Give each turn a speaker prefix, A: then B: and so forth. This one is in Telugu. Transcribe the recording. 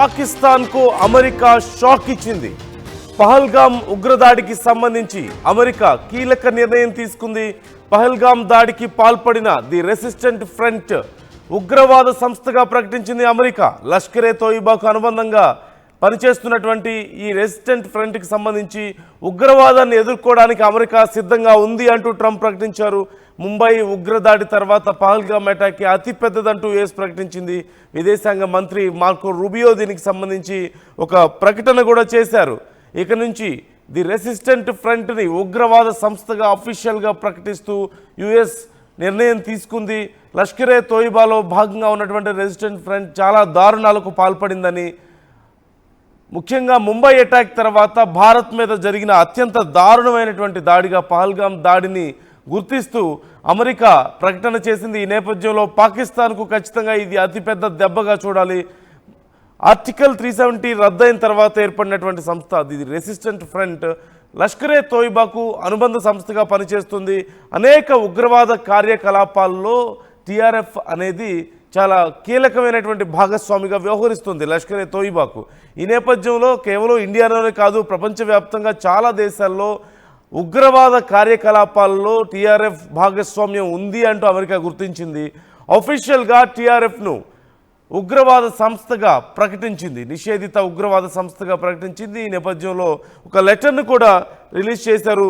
A: పాకిస్తాన్కు అమెరికా షాక్ ఇచ్చింది. పహల్గామ్ ఉగ్రదాడికి సంబంధించి అమెరికా కీలక నిర్ణయం తీసుకుంది. పహల్గామ్ దాడికి పాల్పడిన ది రెసిస్టెంట్ ఫ్రంట్ ఉగ్రవాద సంస్థగా ప్రకటించింది అమెరికా. లష్కరే తోయిబాకు అనుబంధంగా పనిచేస్తున్నటువంటి ఈ రెసిస్టెంట్ ఫ్రంట్కి సంబంధించి ఉగ్రవాదాన్ని ఎదుర్కోవడానికి అమెరికా సిద్ధంగా ఉంది అంటూ ట్రంప్ ప్రకటించారు. ముంబై ఉగ్రదాడి తర్వాత పహల్గామ్ అటాక్కి అతిపెద్దదంటూ యుఎస్ ప్రకటించింది. విదేశాంగ మంత్రి మార్కో రూబియో దీనికి సంబంధించి ఒక ప్రకటన కూడా చేశారు. ఇక నుంచి ది రెసిస్టెంట్ ఫ్రంట్ని ఉగ్రవాద సంస్థగా అఫీషియల్గా ప్రకటిస్తూ యుఎస్ నిర్ణయం తీసుకుంది. లష్కరే తోయిబాలో భాగంగా ఉన్నటువంటి రెసిస్టెంట్ ఫ్రంట్ చాలా దారుణాలకు పాల్పడిందని, ముఖ్యంగా ముంబై అటాక్ తర్వాత భారత్ మీద జరిగిన అత్యంత దారుణమైనటువంటి దాడిగా పహల్గామ్ దాడిని గుర్తిస్తూ అమెరికా ప్రకటన చేసింది. ఈ నేపథ్యంలో పాకిస్తాన్కు ఖచ్చితంగా ఇది అతిపెద్ద దెబ్బగా చూడాలి. ఆర్టికల్ 370 రద్దయిన తర్వాత ఏర్పడినటువంటి సంస్థ ఇది రెసిస్టెంట్ ఫ్రంట్ లష్కరే తోయిబాకు అనుబంధ సంస్థగా పనిచేస్తుంది. అనేక ఉగ్రవాద కార్యకలాపాల్లో టీఆర్ఎఫ్ అనేది చాలా కీలకమైనటువంటి భాగస్వామిగా వ్యవహరిస్తుంది లష్కరే తోయిబాకు. ఈ నేపథ్యంలో కేవలం ఇండియాలోనే కాదు, ప్రపంచవ్యాప్తంగా చాలా దేశాల్లో ఉగ్రవాద కార్యకలాపాల్లో టీఆర్ఎఫ్ భాగస్వామ్యం ఉంది అంటూ అమెరికా గుర్తించింది. అఫీషియల్గా టీఆర్ఎఫ్ను ఉగ్రవాద సంస్థగా ప్రకటించింది, నిషేధిత ఉగ్రవాద సంస్థగా ప్రకటించింది. ఈ నేపథ్యంలో ఒక లెటర్ను కూడా రిలీజ్ చేశారు.